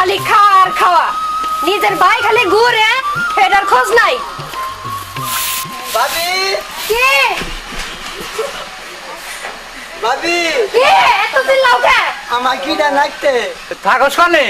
খালি খাওয়া আর খাওয়া, নিজের ভাই খালি ঘুরে, এটার খোঁজ নাই। ভাবি কে ভাবি কে এত দিন লাগে? আমার কিটা লাগতে থাকস কানে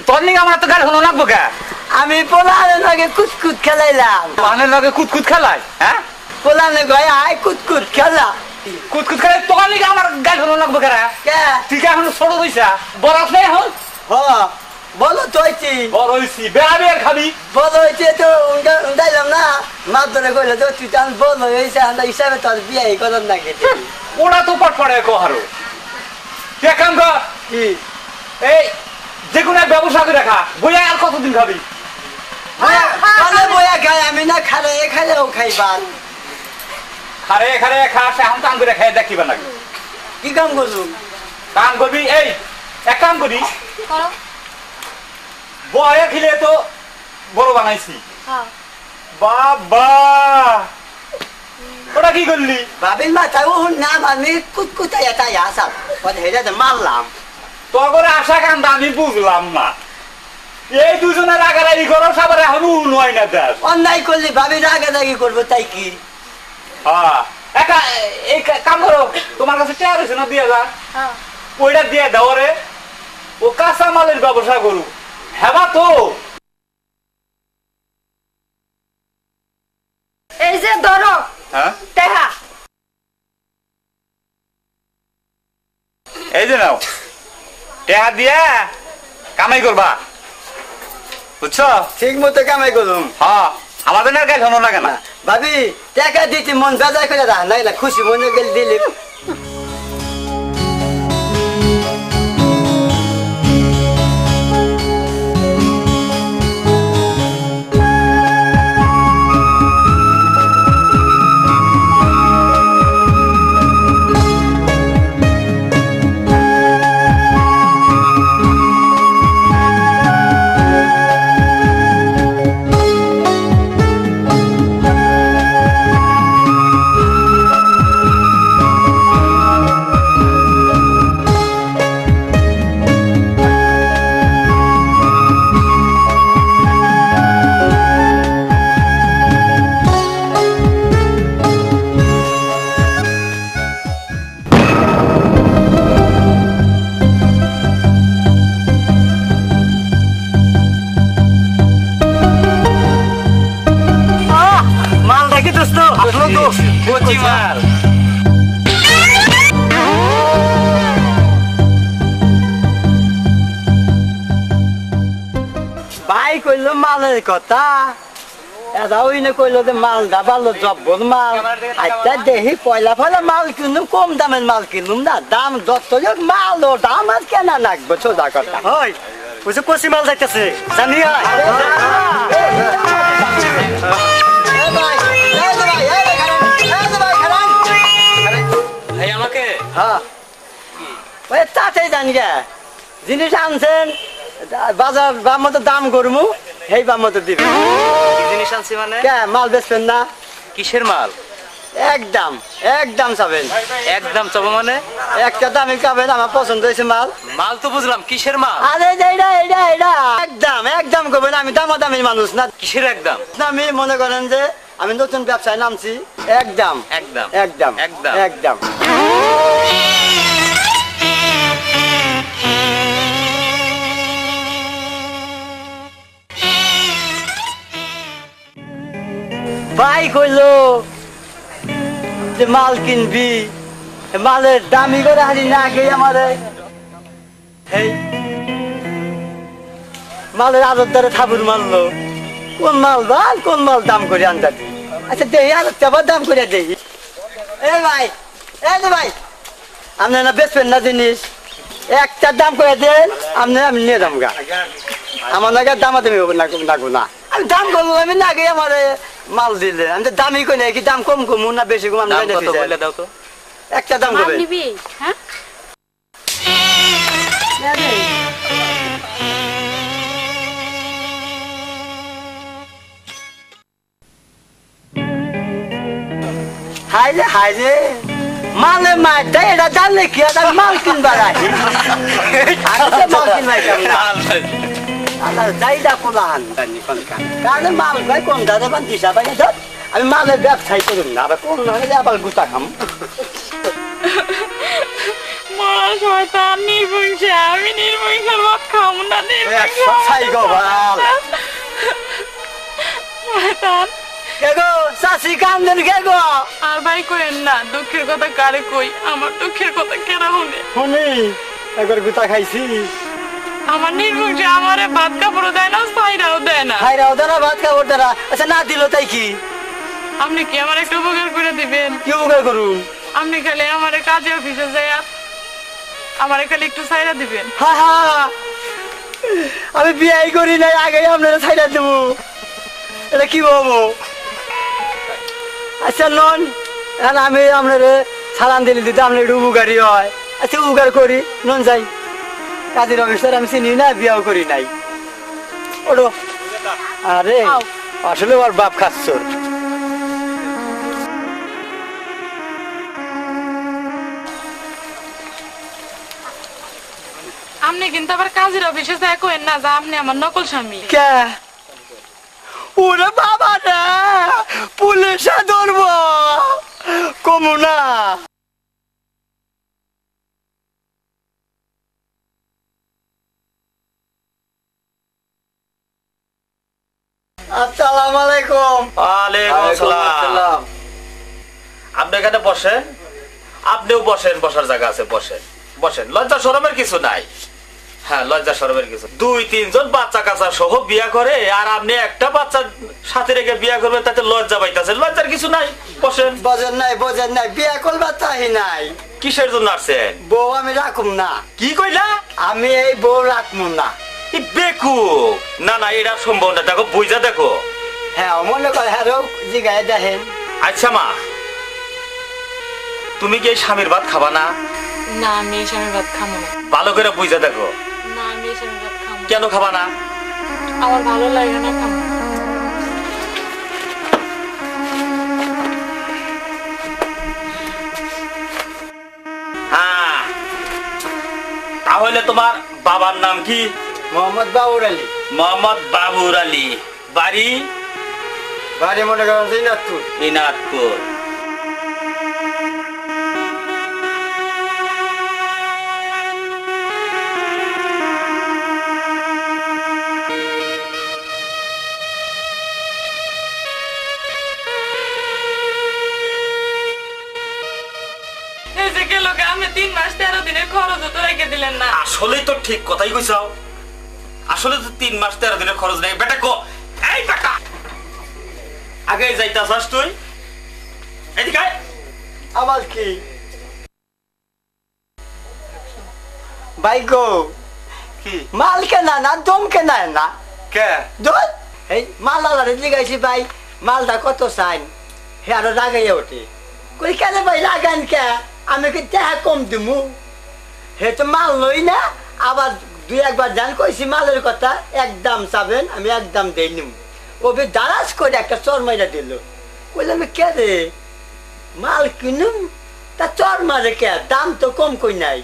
তোর নিকে আমার তো গাড়ি হলো লাগবো কে? আমি পোলানের লগে কুতকুত খেলাইলাম। পানের লগে কুতকুত খেলাই? হ্যাঁ, পোলানে গয় আয় কুতকুত খেলা। কুতকুত খেলাই তোর নিকে আমার গাড়ি হলো লাগবো কে? কে তুই কে এখন ছোট হইছা, বড় আছে এখন? হ বলো তো হইছি বড় হইছি, বেড়া বিয়ার খাবি। বলো হইছে তো উন্দাইলাম না, মাপ ধরে কইলে তো তুই তাহলে বলো হয়েছে আমরা হিসাবে তোর বিয়ে করার না গেছে। ওরা তো পট পড়ে কহারো। তুই এক কাম কর, কি এই যে কোনো এক ব্যবসা করে রাখা, বইয়া আর কতদিন খাবি? বলে বইয়া খাই আমি না খালে খাইলেও খাইবার। খারে খারে খাস, এখন কাম করে খাই দেখিবা নাকি? কি কাম করলুম? কাম করবি, এই এক কাম করি, করো। বয়া খিলে তো বড় বানাইছি। হ্যাঁ। বাবা ওটা কি করলি? ভাবির মাথায় ও নাম আমি কুতকুতাই তাই আসা হেরে মারলাম। তোর করে আশা কান্দা আমি বুঝলাম না, এই দুজনের রাগারাগি করো সবার এখন নয় না দেশ। অন্যায় করলি ভাবি রাগারাগি করবো তাই কি? হ্যাঁ, এই কাম করো, তোমার কাছে টাকা রয়েছে না 2000, হ্যাঁ। ওইটা দিয়ে দাও রে, ও কাঁচা মালের ব্যবসা করু। হ্যাঁ তো এই যে ধরো হ্যাঁ, টাকা। এই যে নাও, টাকা দিয়া কামাই করবা, বুঝছো? ঠিক মতো কামাই করুম। হ্যাঁ, আমাদের আর গায়ে ধনো লাগে না। ভাবি টাকা দিতে মন বেজায় করে রাখ নাই না, খুশি মনে গেলে দিলি। ভাই কইলো মালের কথা, এরাও ইনে কইলো যে মাল ডাবালো জব্বর মাল। আচ্ছা দেখি পয়লা পয়লা মাল কিনুম, কম দামের মাল কিনুম না, দাম যত মাল ও দাম আর কেনা লাগবে সোজা কথা। হয় বুঝে কচি মাল যাইতেছে জানি আমাকে হ্যাঁ ওই তাতেই জানি গে জিনিস আনছেন, বাজার বাম মতো দাম করমু, সেই বাম মতো দিবে। জিনিস আনছি মানে কে মাল বেচবেন না? কিসের মাল? একদম একদম চাবেন। একদম চাবো মানে? একটা দামই চাবেন, আমার পছন্দ হয়েছে মাল। মাল তো বুঝলাম, কিসের মাল? আরে এইটা এইটা এইটা একদম একদম করবেন। আমি দামাদামি মানুষ না। কিসের একদম? আমি মনে করেন যে আমি নতুন ব্যবসায় নামছি, একদম একদম একদম একদম একদম। ভাই কইলো যে মাল কিনবি, মালের দামি করে হারি না আগে আমারে এই মালের আদর দ্বারা ঠাকুর মারলো। কোন মাল ভাল কোন মাল দাম করে আনতে দি? আচ্ছা দেহি আর চাবার দাম করে দেহি। এ ভাই এই যে ভাই, আপনি না বেচবেন না জিনিস, একটা দাম করে দেন, আপনি আমি নিয়ে যাম গা। আমার নাকি দামাদামি হবে না, আমি দাম করবো আমি না আগে আমার মাল দিলে আমি দামি কই না, কি দাম কম কমু না বেশি কম আমি দাও তো একটা দাম করবেন। হ্যাঁ হাই রে মালে মার দেয় এটা জানলে কি আর মাল কিনবার আছি মাল কিনবার আল্লাহ যাইদা পোলাহান জানি কোনখান কারণ মাল ভাই কোন দাদা বান দিশা ভাই ধর আমি মালের ব্যবসায়ী করুন না আবার কোন হলে আবার গুতা খাম মরা শয়তান নির্বংশে আমি নির্বংশের ভাত খাবো না ছাই গো ভাল শয়তান কে গো চাষি কান্দেন কে গো আর ভাই কইেন না দুঃখের কথা কারে কই আমার দুঃখের কথা কেনা হলে শুনি একবার গুতা খাইছি আমার নির্বংশে আমারে ভাত কাপড়ও দেয় না সাইরাও দেয় না খাইরা ওদের ভাত খাবার দ্বারা আচ্ছা না দিল তাই কি আপনি কি আমার একটু উপকার করে দিবেন কি উপকার করুন আপনি খালি আমার কাজে অফিসে যাই আমার খালি একটু সাইরা দিবেন হা হা আমি বিয়াই করি নাই আগে আপনারা ছাইড়া দেবো এটা কি বলবো আচ্ছা নন এখন আমি আপনার সালান দিলে দিতে আপনার একটু উপকারী হয় আচ্ছা উপকার করি নন যাই কাজের অফিসার আমি চিনি না বিয়াও করি নাই ওটো আরে আসলে ওর বাপ খাচ্ছ আপনি কিন্তু আবার কাজের অফিসে যাই কইেন না যে আপনি আমার নকল স্বামী কে ওরে বাবা রে পুলিশে ধরবো কমু না আসসালামু আলাইকুম ওয়ালাইকুম আসসালাম আপনি এখানে বসেন আপনিও বসেন বসার জায়গা আছে বসেন বসেন লজ্জা শরমের কিছু নাই হ্যাঁ লজ্জা শরমের কিছু 2-3 জন বাচ্চা কাচ্চা সহ বিয়া করে আর আপনি একটা বাচ্চা সাথে রেখে বিয়া করবেন তাতে লজ্জা পাইতাছে লজ্জার কিছু নাই বসেন বোঝেন নাই বিয়া করবার তাই নাই কিসের জন্য আসছেন বউ আমি রাখুম না কি কইলা আমি এই বউ রাখবো না বেকু না না এটা সম্ভব না দেখো বুঝা দেখো হ্যাঁ মনে করে হ্যাঁ জিগায় দেখেন আচ্ছা মা তুমি কি এই স্বামীর ভাত খাবা না না আমি এই স্বামীর ভাত খাবো না ভালো করে বুঝা দেখো না আমি এই স্বামীর ভাত খাবো কেন খাবা না আমার ভালো লাগে না খাবো হ্যাঁ তাহলে তোমার বাবার নাম কি মোহাম্মদ বাবুর আলী মোহাম্মদ বাবুর আলী বাড়ি বাড়ি মনে করেন দিনাজপুর দিনাজপুর আপনি 3 মাস 13 দিনের খরচ তো রেখে দিলেন না আসলেই তো ঠিক কথাই কইছাও আসলে তো 3 মাস 13 দিনের খরচ নাই বেটা কো এই বেটা আগে যাইতাছস তুই এদিকে আয়। আবার কি বাইকো কি মাল কেনা না দম কেনা না কে দোল এই মাল আলাদা জিগাইছি ভাই মালটা কত চাইন হে আরো লাগাইয়া ওঠে কই কেন ভাই লাগান কে আমি কি টাকা কম দিমু হে তো মাল লই না আবার 2-1 বার জান কইছি মালের কথা একদম চাবেন আমি একদম দেই নিম ও বে দারাজ করে একটা চর মাইরা দিল কইলাম কে রে মাল কিনুম তা চর মারে কে দাম তো কম কই নাই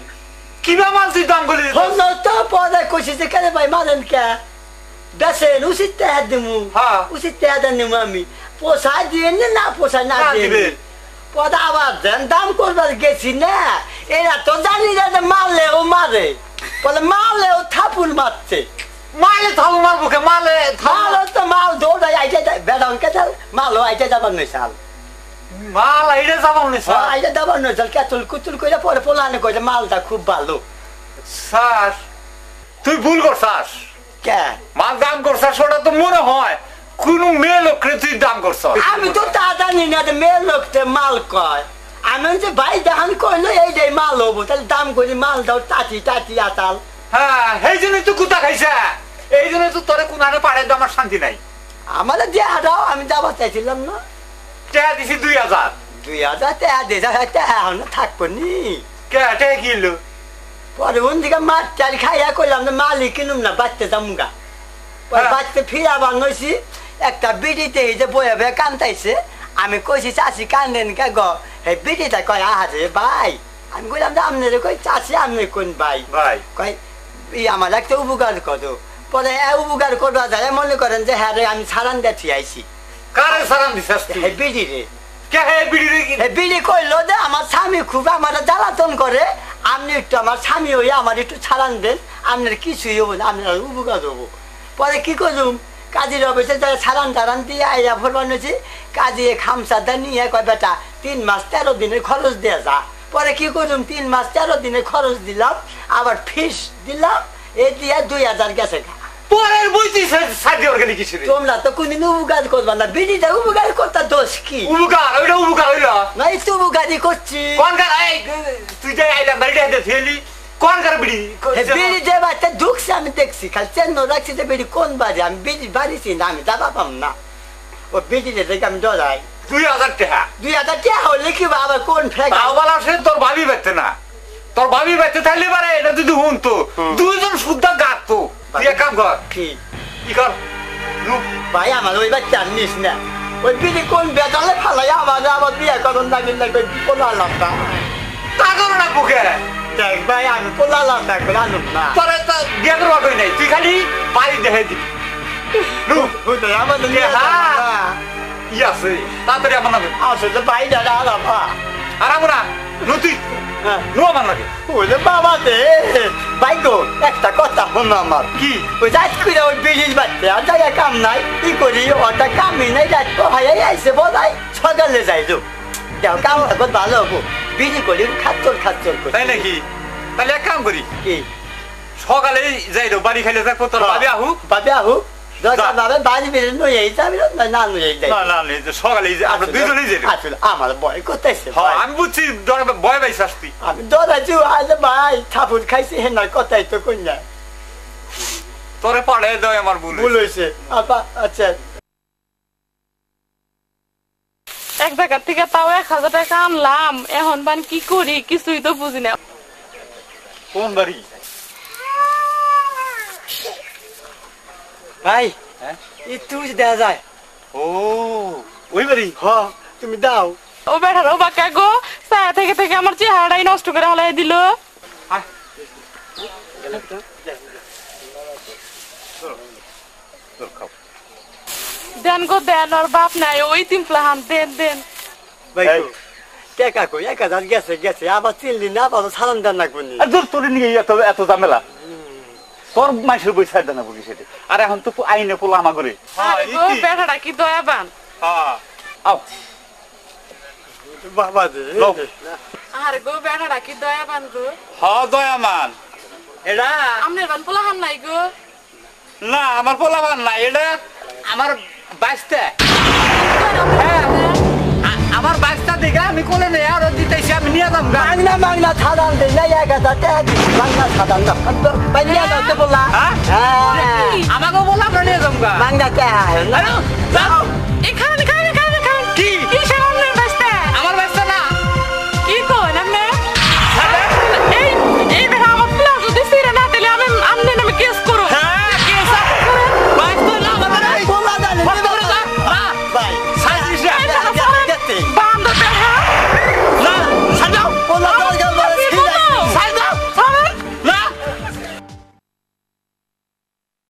কিবা মাল তুই দাম বলি হলো তো পরে কইছি যে কেন ভাই মালেন কে বেসেন উচিত টাকা দিমু হ্যাঁ। উচিত টাকা নিমু আমি পোষায় দিয়ে না পোষায় না দিয়ে পদা আবার দাম করবার গেছি না এরা তো জানি না যে মারলে ও মারে বলে মারলে ও থাপুর মারছে মালে থাল মারবো কে মালে মাল তো মাল দৌড়াই আইতে বেড়ান কে মাল আইতে যাবার নয় সাল মাল আইরে যাবো না স্যার আইতে যাবার নয় সাল কেতুল কুতুল করে পরে পোলানে কইছে মালটা খুব ভালো স্যার তুই ভুল করছাস কে মাল দাম করছাস ওটা তো মনে হয় কোন মেয়ে লোকরে তুই দাম করছ আমি তো তা জানি না যে মেয়ের লোকতে মাল কয় আমি যে ভাই দেখান কইলো এইটাই মাল হবো তাহলে দাম করি মাল দাও টাটি টাটি আতাল হ্যাঁ এই জন্যই তুই কুতা খাইছা এই জন্য তো তোরে কোনারে পাড়ে তো আমার শান্তি নাই আমাদের দেয়া দাও আমি যাবার চাইছিলাম না টাকা দিছি 2000 2000 টাকা দিয়ে টাকা থাকবো নি কে টাকা কিনলো পরে ওন দিকে মাছ চাল খাইয়া কইলাম যে মালিক কিনুম না বাচ্চা জামুগা বাচ্চা ফিরা বাংলাইছি একটা বিড়িতে এই যে বয়ে বয়ে কান্দাইছে আমি কইছি চাষি কান্দেন কে গো হে বিটিটা কয় আরে ভাই আমি বললাম যে আপনার কই চাষি আপনি কোন ভাই ভাই কয় আমার একটা উপকার করো পরে উপকার করবা যায় মনে করেন যে হ্যাঁ রে আমি ছাড়ান দেখি আইসি কারে সালাম দিছাস তুই হে বিড়ি রে কে হে বিড়ি রে কি হে বিড়ি কইলো যে আমার স্বামী খুব আমার জ্বালাতন করে আপনি একটু আমার স্বামী হয়ে আমার একটু ছাড়ান দেন আপনার কিছুই হবো না আপনার উপকার হবো পরে কি করুম কাজের অফিসে যারা ছাড়ান দিয়ে আইয়া ভরবান হয়েছে কাজে খামসাটা নিয়ে কয় বেটা 3 মাস 13 দিনের খরচ দেয়া যা পরে কি করুম 3 মাস 13 দিনের খরচ দিলাম আবার ফিস দিলাম এই দিয়া 2000 গেছে পরের বইতি সাজি অর্গানিক কিছু রে তোমরা তো কোনদিন উপকার করবা না বিড়িটা উপকার করতে দোষ কি উপকার ওইটা উপকার হইলো না এই তো উপকারই করছি কোন কার এই তুই যে আইলা বাড়িতে হাতে ফেলি কোন কার বিড়ি বিড়ি যে বাচ্চা ঢুকছে আমি দেখছি খালি চেন্ন রাখছি যে বিড়ি কোন বাড়ি আমি বিড়ি বাড়িছি না আমি দাবা পাম না ও বিড়িতে দেখে আমি ডরাই 2000 টাকা 2000 টাকা হলে কি আবার কোন ফ্যাক তাও বলা সে তোর ভাবি বেচতে না তোর ভাবি বেচতে থাকলে পারে এটা যদি হুন তো দুইজন শুদ্ধা গাত তো তুই এক কাম কর কি কি কর ভাই আমার ওই বাচ্চা নিস না ওই বিড়ি কোন বেতালে ফালাই আমার বিয়ে করুন লাগি লাগবে পোলা লাভটা তা করো না বুকে দেখ ভাই আমি পোলা লাভটা করে আনুন না তোরে তো বিয়ে করবা কই নাই তুই খালি বাড়ি দেখে দিবি আমাদের ই আছে তাড়াতাড়ি আমার নামে আসলে ভাই দাদা আলাপা আর আমরা নতুই নো আমার লাগে ওরে বাবা দে ভাই গো একটা কথা শোনো আমার কি ওই যাই করে ওই বিড়ির বাচ্চা আর জায়গা কাম নাই কি করি ওটা কামই নাই রাত হাই আইসে বলাই সকালে যাইলো দেও কাম এখন ভালো হবো বিড়ি করি খাচ্চর করি তাই নাকি তাহলে এক কাম করি কি সকালে যাই তো বাড়ি খাইলে থাকবো তোর ভাবি আহু বাবে আহু দরকার ভাবে বাড়ি বেরিয়ে নই এই যাবি না নই এই যাই না না না সকালে আমরা দুইজনেই যাই আসলে আমার ভয় করতেছে আমি বুঝছি ভয় পাই শাস্তি আমি দৌড়াচ্ছি আজ ভাই ঠাকুর খাইছি হেনার কথাই তো কন্যা তোরে পড়ে দেয় আমার ভুল হয়েছে আচ্ছা এক জায়গা থেকে তাও 1000 টাকা আনলাম এখন বান কি করি কিছুই তো বুঝি না কোন বাড়ি ভাই একটু দেওয়া যায় ও ওই বাড়ি হ তুমি দাও ও বেটার ও বাক্কা গো ছায়া থেকে থেকে আমার চেহারাটাই নষ্ট করে হলাই দিল দেন গো দেন আর বাপ নাই ওই 3 প্লাহান দেন ভাই টাকা কই 1000 গেছে আবার 3 দিন আবার সালাম দেন না কোনি আর দূর তোরে নিয়ে এত ঝামেলা তোর মাইসের বই ছাড় দেনা বলি সেটা আর এখন তো আইনে পোলা আমা করে গো বেটাটা কি দয়াবান হ্যাঁ আও বাবা দে আর গো বেটাটা কি দয়াবান গো হ্যাঁ দয়ামান এটা আমনের বান প্লাহান নাই গো না আমার পোলাবান না এটা আমার বাইশটা আমার বাইশটা দিকে আমি কোলে নেই আর দিতেছি আমি নিয়ে যাম মাংনা ছাড়ান দে না 1000 টাকা মাংনা ছাড়ান না ভাই নিয়ে যাও তো বললা আমাকে বললাম নিয়ে যাম গা মাংনা টাকা যাও